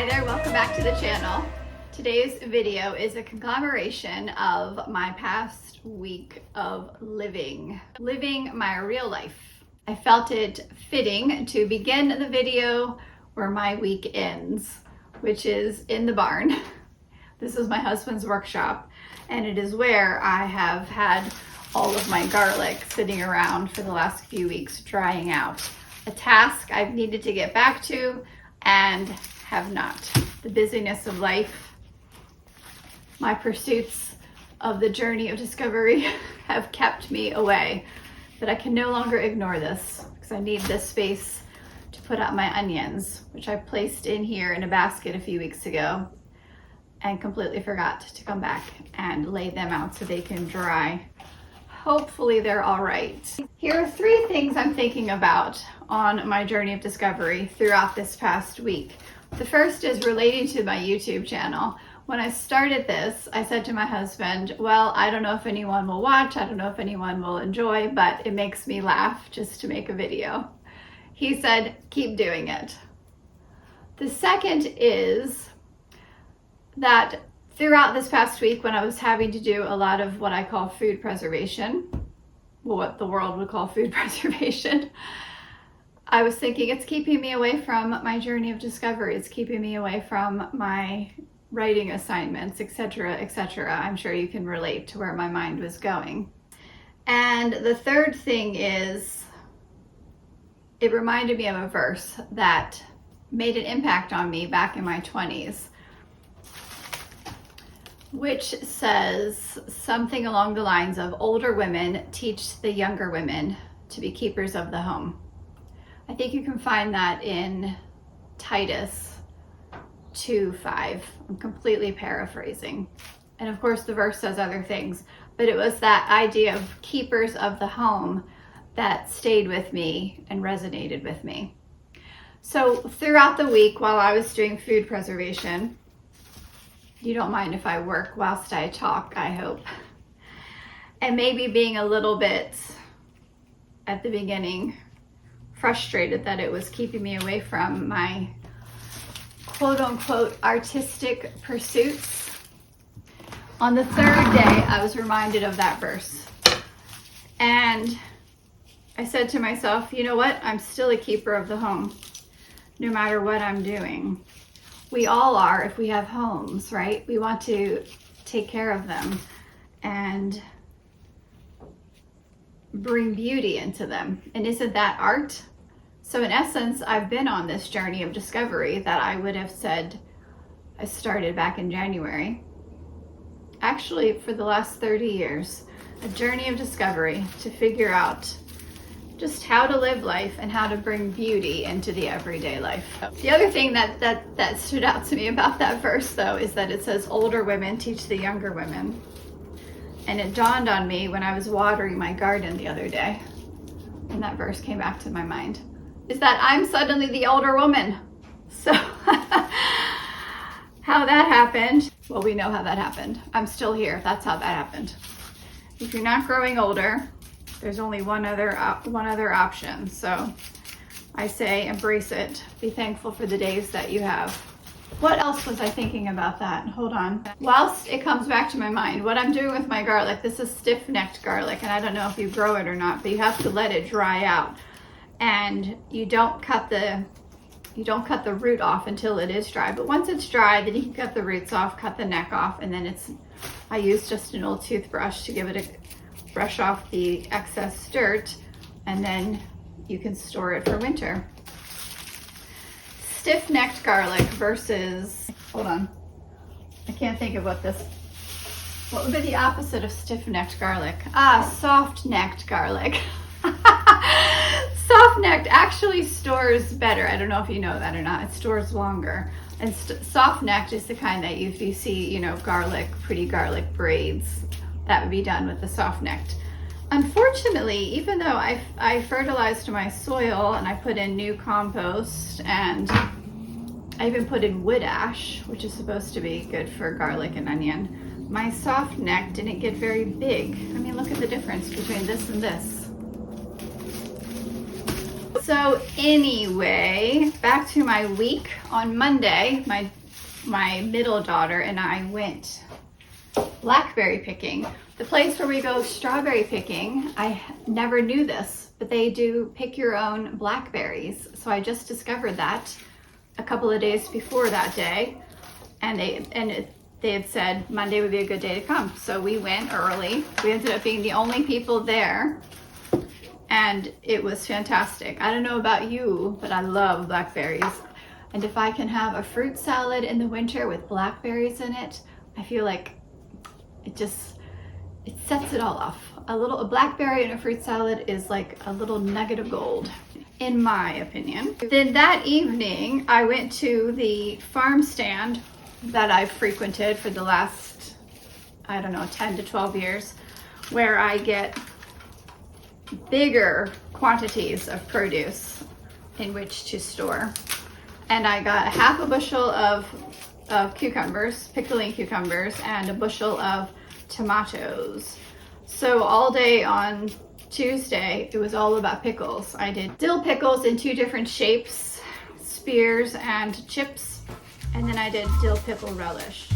Hi there, welcome back to the channel. Today's video is a conglomeration of my past week of living my real life. I felt it fitting to begin the video where my week ends, which is in the barn. This is my husband's workshop, and it is where I have had all of my garlic sitting around for the last few weeks drying out. A task I've needed to get back to and have not. The busyness of life, my pursuits of the journey of discovery have kept me away. But I can no longer ignore this because I need this space to put out my onions, which I placed in here in a basket a few weeks ago and completely forgot to come back and lay them out so they can dry. Hopefully they're all right. Here are 3 things I'm thinking about on my journey of discovery throughout this past week. The first is relating to my YouTube channel. When I started this, I said to my husband, well, I don't know if anyone will watch, I don't know if anyone will enjoy, but it makes me laugh just to make a video. He said, keep doing it. The second is that throughout this past week, when I was having to do a lot of what I call food preservation, what the world would call food preservation, I was thinking it's keeping me away from my journey of discovery. It's keeping me away from my writing assignments, etc., etc. I'm sure you can relate to where my mind was going. And the third thing is, it reminded me of a verse that made an impact on me back in my 20s. Which says something along the lines of older women teach the younger women to be keepers of the home. I think you can find that in Titus 2:5. I'm completely paraphrasing. And of course the verse says other things, but it was that idea of keepers of the home that stayed with me and resonated with me. So throughout the week while I was doing food preservation, you don't mind if I work whilst I talk, I hope. And maybe being a little bit, at the beginning, frustrated that it was keeping me away from my quote-unquote artistic pursuits. On the third day, I was reminded of that verse. And I said to myself, you know what? I'm still a keeper of the home, no matter what I'm doing. We all are if we have homes, right? We want to take care of them and bring beauty into them. And isn't that art? So in essence, I've been on this journey of discovery that I would have said I started back in January. Actually, for the last 30 years, a journey of discovery to figure out just how to live life and how to bring beauty into the everyday life. The other thing that stood out to me about that verse, though, is that it says older women teach the younger women. And it dawned on me when I was watering my garden the other day, and that verse came back to my mind, is that I'm suddenly the older woman. So how that happened, well, we know how that happened. I'm still here. That's how that happened. If you're not growing older, there's only one other option. So I say embrace it. Be thankful for the days that you have. What else was I thinking about that? Hold on. Whilst it comes back to my mind, what I'm doing with my garlic, this is stiff-necked garlic, and I don't know if you grow it or not, but you have to let it dry out. And you don't cut the root off until it is dry. But once it's dry, then you can cut the roots off, cut the neck off, and then I use just an old toothbrush to give it a brush off the excess dirt, and then you can store it for winter. Stiff-necked garlic versus, hold on, I can't think of what would be the opposite of stiff-necked garlic? Soft-necked garlic. Soft-necked actually stores better. I don't know if you know that or not. It stores longer. And soft-necked is the kind that if you see, pretty garlic braids, that would be done with the soft-necked. Unfortunately, even though I fertilized my soil and I put in new compost and I even put in wood ash, which is supposed to be good for garlic and onion, my soft-neck didn't get very big. I mean, look at the difference between this and this. So anyway, back to my week. On Monday, my middle daughter and I went blackberry picking. The place where we go strawberry picking, I never knew this, but they do pick your own blackberries. So I just discovered that a couple of days before that day, and they had said Monday would be a good day to come. So we went early. We ended up being the only people there, and it was fantastic. I don't know about you, but I love blackberries. And if I can have a fruit salad in the winter with blackberries in it, I feel like it sets it all off. A blackberry in a fruit salad is like a little nugget of gold, in my opinion. Then that evening, I went to the farm stand that I've frequented for the last, I don't know, 10 to 12 years, where I get bigger quantities of produce in which to store. And I got a half a bushel of cucumbers, pickling cucumbers, and a bushel of tomatoes. So all day on Tuesday, it was all about pickles. I did dill pickles in 2 different shapes, spears and chips, and then I did dill pickle relish.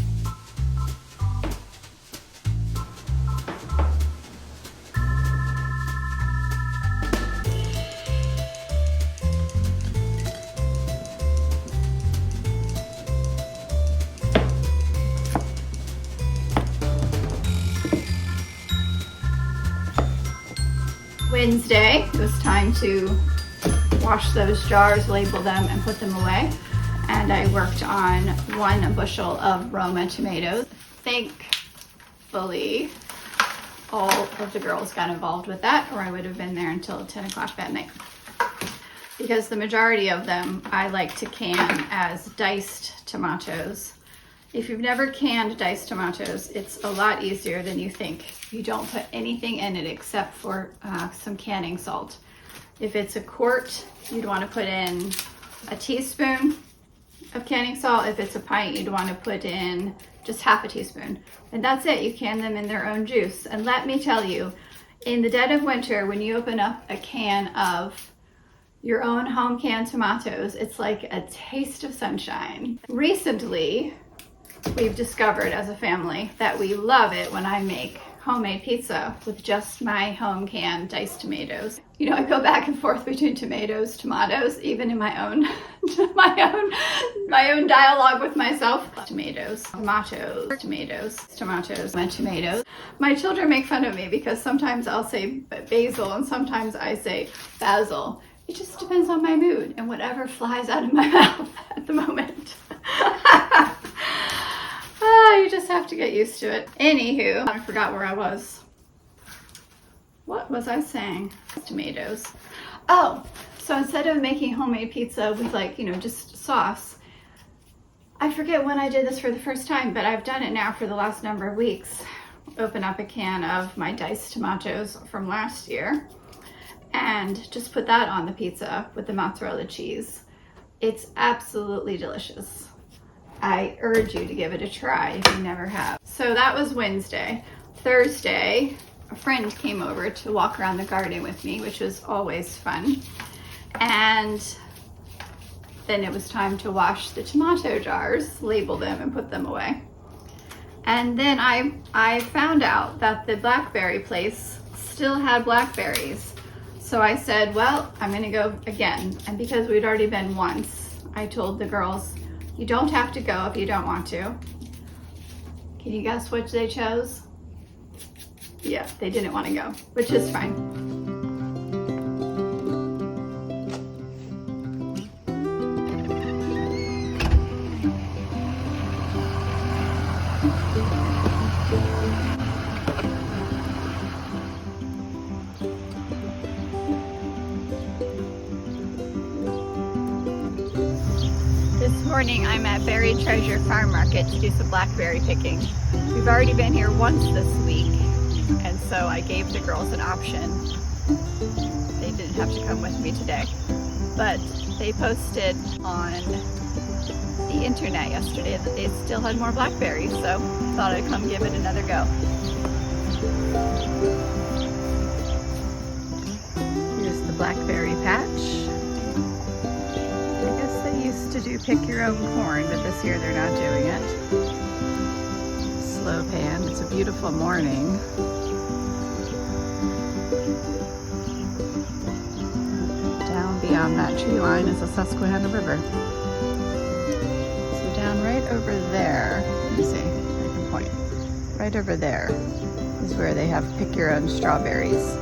Wednesday, it was time to wash those jars, label them, and put them away. And I worked on 1 bushel of Roma tomatoes. Thankfully, all of the girls got involved with that, or I would have been there until 10 o'clock that night. Because the majority of them I like to can as diced tomatoes. If you've never canned diced tomatoes, it's a lot easier than you think. You don't put anything in it except for some canning salt. If it's a quart, you'd want to put in a teaspoon of canning salt. If it's a pint, you'd want to put in just half a teaspoon. And that's it. You can them in their own juice. And let me tell you, in the dead of winter, when you open up a can of your own home canned tomatoes, it's like a taste of sunshine. Recently, we've discovered as a family that we love it when I make homemade pizza with just my home canned diced tomatoes. You know, I go back and forth between tomatoes, even in my own my own dialogue with myself. Tomatoes. My children make fun of me because sometimes I'll say basil and sometimes I say basil. It just depends on my mood and whatever flies out of my mouth at the moment. You just have to get used to it. Anywho, I forgot where I was. What was I saying? Tomatoes. Oh, so instead of making homemade pizza with just sauce, I forget when I did this for the first time, but I've done it now for the last number of weeks. Open up a can of my diced tomatoes from last year and just put that on the pizza with the mozzarella cheese. It's absolutely delicious. I urge you to give it a try if you never have. So that was Wednesday. Thursday, a friend came over to walk around the garden with me, which was always fun. And then it was time to wash the tomato jars, label them, and put them away. And then I found out that the blackberry place still had blackberries. So I said, well, I'm gonna go again. And because we'd already been once, I told the girls, you don't have to go if you don't want to. Can you guess which they chose? Yeah, they didn't want to go, which is fine. This morning I'm at Buried Treasure Farm Market to do some blackberry picking. We've already been here once this week, and so I gave the girls an option. They didn't have to come with me today, but they posted on the internet yesterday that they still had more blackberries, so thought I'd come give it another go. Here's the blackberry patch. used to do pick your own corn, but this year they're not doing it. Slow pan. It's a beautiful morning. Down beyond that tree line is the Susquehanna River. So down right over there, let me see, I can point. Right over there is where they have pick your own strawberries,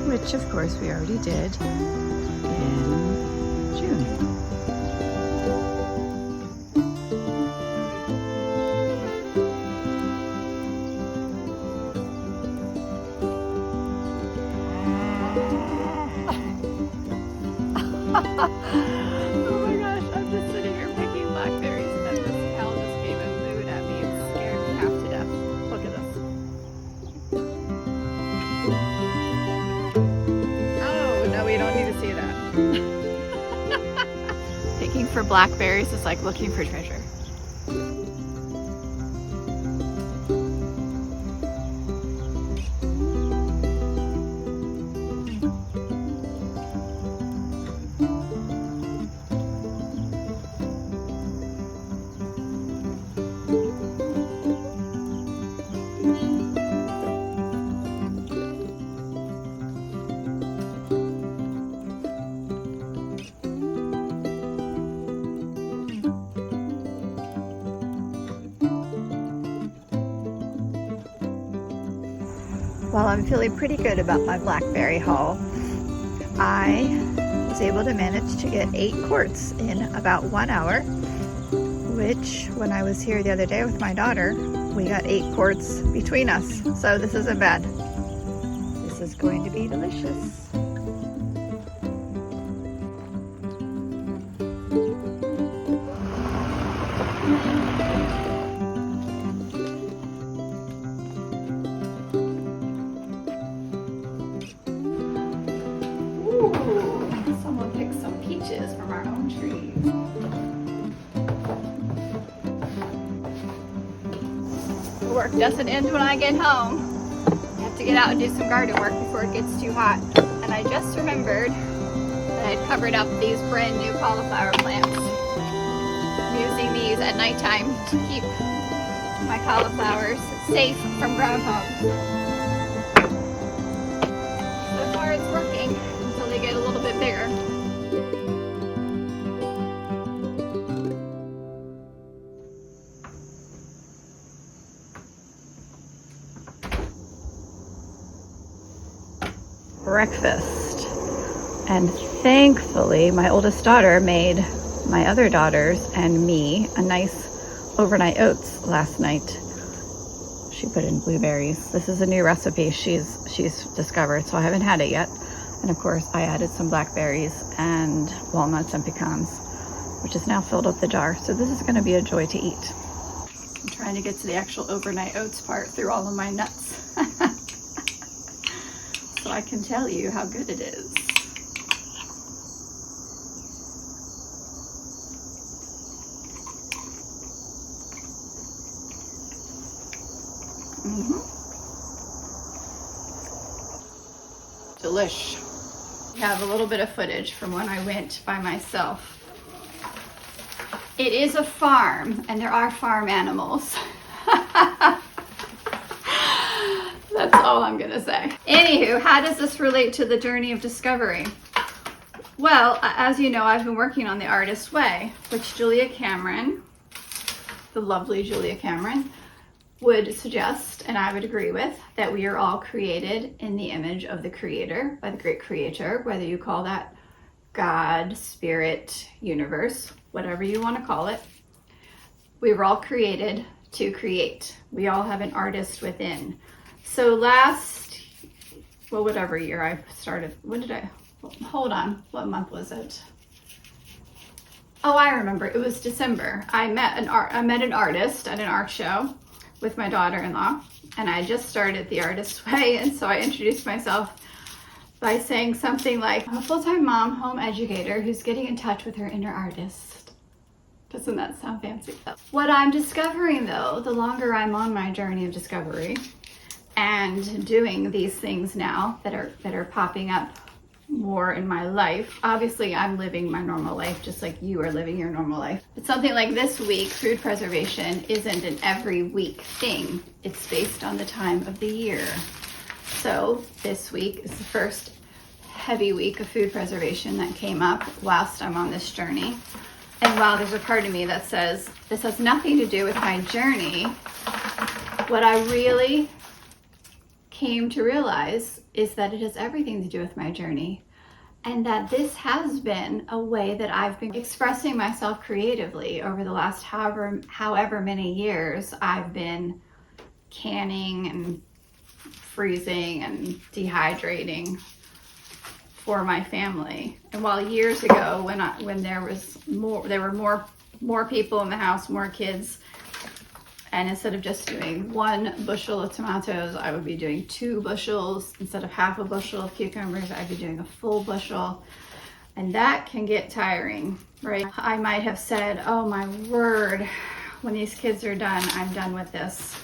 which of course we already did in June. Oh my gosh, I'm just sitting here picking blackberries and this cow just came and mooed at me and scared me half to death. Look at this. Oh, no, we don't need to see that. Picking for blackberries is like looking for treasure. Well, I'm feeling pretty good about my blackberry haul. I was able to manage to get 8 quarts in about 1 hour, which when I was here the other day with my daughter, we got 8 quarts between us. So this isn't bad. This is going to be delicious. Someone picked some peaches from our own trees. The work doesn't end when I get home. I have to get out and do some garden work before it gets too hot. And I just remembered that I'd covered up these brand new cauliflower plants. I'm using these at nighttime to keep my cauliflowers safe from groundhogs. So far it's working. They get a little bit bigger. Breakfast. And thankfully, my oldest daughter made my other daughters and me a nice overnight oats last night. She put in blueberries. This is a new recipe she's discovered, so I haven't had it yet. And of course, I added some blackberries and walnuts and pecans, which is now filled up the jar. So this is going to be a joy to eat. I'm trying to get to the actual overnight oats part through all of my nuts. So I can tell you how good it is. Delish. Have a little bit of footage from when I went by myself. It is a farm and there are farm animals. That's all I'm gonna say. Anywho, how does this relate to the journey of discovery? Well, as you know, I've been working on The Artist's Way, which Julia Cameron, the lovely Julia Cameron, would suggest, and I would agree with, that we are all created in the image of the Creator, by the great Creator, whether you call that God, Spirit, Universe, whatever you want to call it. We were all created to create. We all have an artist within. So whatever year I started, hold on, what month was it? Oh, I remember, it was December. I met an artist at an art show with my daughter-in-law, and I just started The Artist's Way, and so I introduced myself by saying something like, I'm a full-time mom, home educator, who's getting in touch with her inner artist. Doesn't that sound fancy? What I'm discovering though, the longer I'm on my journey of discovery and doing these things now that are popping up more in my life. Obviously, I'm living my normal life just like you are living your normal life. But something like this week, food preservation isn't an every week thing. It's based on the time of the year. So this week is the first heavy week of food preservation that came up whilst I'm on this journey. And while there's a part of me that says, this has nothing to do with my journey, what I really came to realize is that it has everything to do with my journey, and that this has been a way that I've been expressing myself creatively over the last however many years. I've been canning and freezing and dehydrating for my family. And while years ago, when there were more people in the house, more kids, and instead of just doing 1 bushel of tomatoes, I would be doing 2 bushels. Instead of half a bushel of cucumbers, I'd be doing a full bushel. And that can get tiring, right? I might have said, oh my word, when these kids are done, I'm done with this.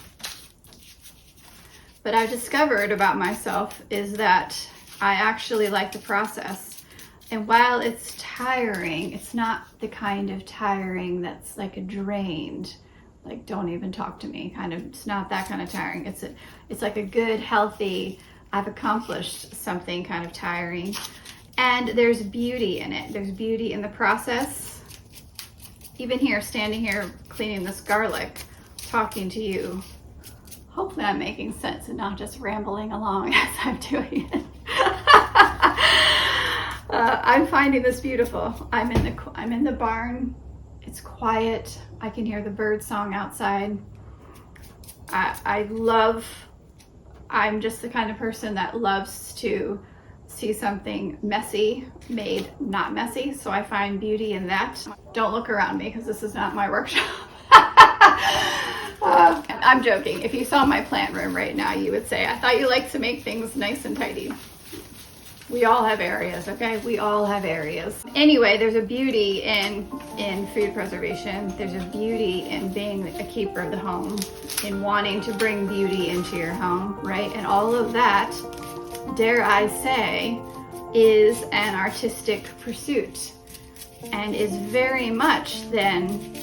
But I've discovered about myself is that I actually like the process. And while it's tiring, it's not the kind of tiring that's like a drained, like don't even talk to me kind of. It's not that kind of tiring. It's like a good, healthy, I've accomplished something kind of tiring. And there's beauty in it. There's beauty in the process. Even here, standing here cleaning this garlic, talking to you. Hopefully I'm making sense and not just rambling along as I'm doing it. I'm finding this beautiful. I'm in the barn. It's quiet. I can hear the bird song outside. I'm just the kind of person that loves to see something messy made not messy. So I find beauty in that. Don't look around me because this is not my workshop. I'm joking. If you saw my plant room right now, you would say, I thought you liked to make things nice and tidy. We all have areas, okay? We all have areas. Anyway, there's a beauty in food preservation. There's a beauty in being a keeper of the home, in wanting to bring beauty into your home, right? And all of that, dare I say, is an artistic pursuit and is very much then,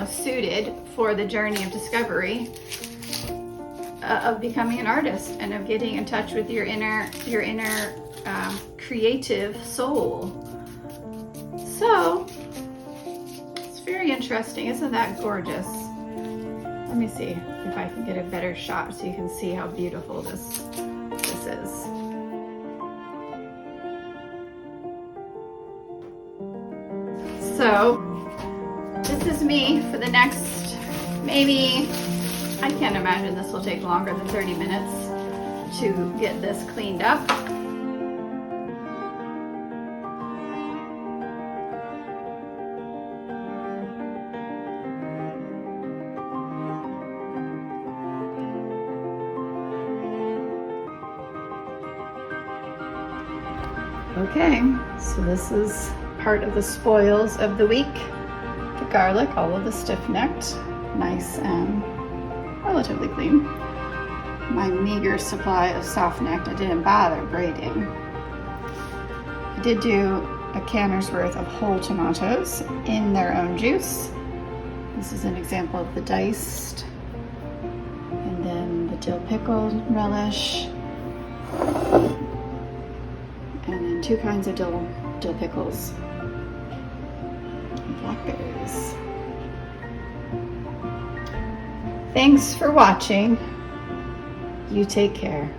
suited for the journey of discovery of becoming an artist and of getting in touch with your inner creative soul. So it's very interesting. Isn't that gorgeous? Let me see if I can get a better shot so you can see how beautiful this is. So this is me for the next, maybe, I can't imagine this will take longer than 30 minutes to get this cleaned up. Okay, so this is part of the spoils of the week. The garlic, all of the stiff-necked, nice and relatively clean. My meager supply of soft-necked, I didn't bother braiding. I did do a canner's worth of whole tomatoes in their own juice. This is an example of the diced. And then the dill pickles, relish. And then 2 kinds of dill pickles. And blackberries. Thanks for watching. You take care.